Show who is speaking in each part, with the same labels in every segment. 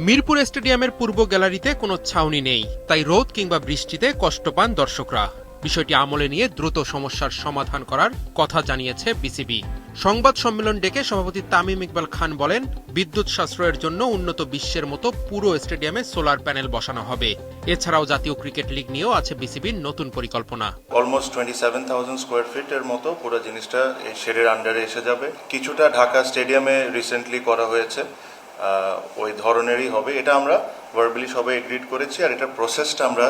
Speaker 1: মিরপুর স্টেডিয়ামের পূর্ব গ্যালারিতে কোনো ছাউনি নেই, তাই রোদ কিংবা বৃষ্টিতে কষ্ট পান দর্শকরা। বিষয়টি আমলে নিয়ে দ্রুত সমস্যার সমাধান করার কথা জানিয়েছে বিসিবি। সংবাদ সম্মেলন ডেকে সভাপতি তামিম ইকবাল খান বলেন, বিদ্যুৎ সাশ্রয়ের জন্য উন্নত বিশ্বের মতো পুরো স্টেডিয়ামে সোলার প্যানেল বসানো হবে। এছাড়াও জাতীয় ক্রিকেট লিগ নিয়েও আছে বিসিবির নতুন পরিকল্পনা।
Speaker 2: অলমোস্ট 27,000 স্কোয়ার ফিটের মতো পুরো জিনিসটা এই শেডের আন্ডারে এসে যাবে। কিছুটা ঢাকা স্টেডিয়ামে রিসেন্টলি করা হয়েছে, ওই ধরনেরই হবে। এটা আমরা ভার্বালি সবাই এগ্রিড করেছি, আর এটার প্রসেসটা আমরা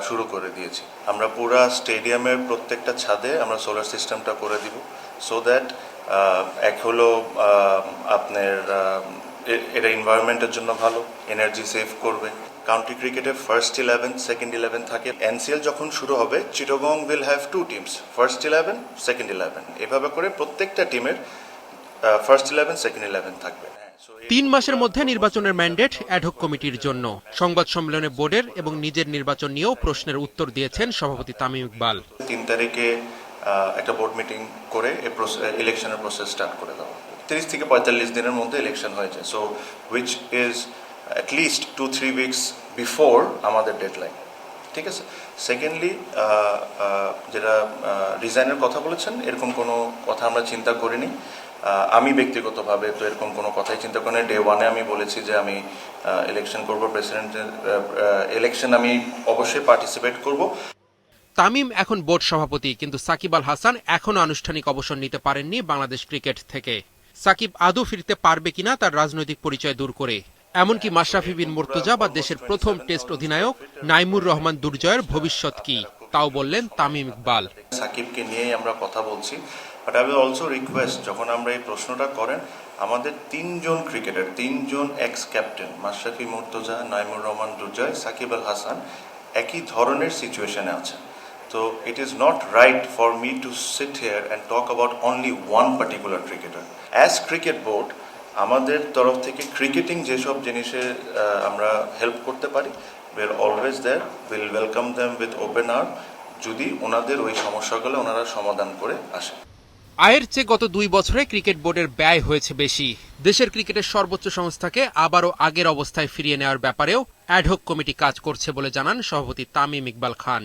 Speaker 2: শুরু করে দিয়েছি। আমরা পুরা স্টেডিয়ামের প্রত্যেকটা ছাদে আমরা সোলার সিস্টেমটা করে দিব, সো দ্যাট এক হলো আপনার এটা এনভায়রনমেন্টের জন্য ভালো, এনার্জি সেভ করবে। কাউন্টি ক্রিকেটে ফার্স্ট 11, সেকেন্ড 11 থাকে। এনসিএল যখন শুরু হবে, Chittagong will have 2 teams, first 11, second 11। এভাবে করে প্রত্যেকটা টিমের ফার্স্ট 11, সেকেন্ড 11 থাকবে।
Speaker 1: 3 মাসের মধ্যে নির্বাচনের ম্যান্ডেট অ্যাডহক কমিটির জন্য। সংবাদ সম্মেলনে বোর্ডের এবং নিজের নির্বাচন নিয়েও প্রশ্নের উত্তর দিয়েছেন সভাপতি তামিম ইকবাল।
Speaker 2: 3 তারিখে একটা বোর্ড মিটিং করে ইলেকশনের প্রসেস স্টার্ট করে দেওয়া। 30 থেকে 45 দিনের মধ্যে ইলেকশন হয়েছে, so which is at least 2-3 weeks before আমাদের ডেডলাইন। ঠিক আছে। সেকেন্ডলি, যেটা রিজাইনের কথা বলেছেন, এরকম কোনো কথা আমরা চিন্তা করিনি। আমি ব্যক্তিগতভাবে তো এরকম কোনো কথাই চিন্তা করি না। ডে 1-এ আমি বলেছি যে আমি ইলেকশন করব, প্রেসিডেন্টের ইলেকশন আমি অবশ্যই পার্টিসিপেট করব।
Speaker 1: তামিম এখন বোর্ড সভাপতি, কিন্তু সাকিব আল হাসান এখনো আনুষ্ঠানিক অবসর নিতে পারেননি বাংলাদেশ ক্রিকেট থেকে। সাকিব আদৌ ফিরতে পারবে কিনা তার রাজনৈতিক পরিচয় দূর করে, এমনকি মাশরাফি বিন মুর্তজা বা দেশের প্রথম টেস্ট অধিনায়ক নাইমুর রহমান দুর্জয়ের ভবিষ্যৎ কি, তাও বললেন তামিম ইকবাল।
Speaker 2: সাকিবকে নিয়েই আমরা কথা বলছি, but I will also request, যখন আমরা এই প্রশ্নটা করেন, আমাদের 3 জন ক্রিকেটার, 3 জন এক্স ক্যাপ্টেন, মাশরাফি মুর্তজা, নাইমুর রহমান দুর্জয়, সাকিব আল হাসান একই ধরনের সিচুয়েশনে আছেন। তো it is not right for me two sit here and talk about only one particular cricketer. As cricket board, আমাদের তরফ থেকে ক্রিকেটিং যেসব জিনিসে আমরা হেল্প করতে পারি, will always there, will welcome them with open arm, যদি ওনাদের ওই সমস্যাগুলো ওনারা সমাধান করে আসে।
Speaker 1: আয়ের চেয়ে গত 2 বছরে ক্রিকেট বোর্ডের ব্যয় হয়েছে বেশি। দেশের ক্রিকেটের সর্বোচ্চ সংস্থাকে আবারও আগের অবস্থায় ফিরিয়ে নেওয়ার ব্যাপারেও অ্যাডহক কমিটি কাজ করছে বলে জানান সভাপতি তামিম ইকবাল খান।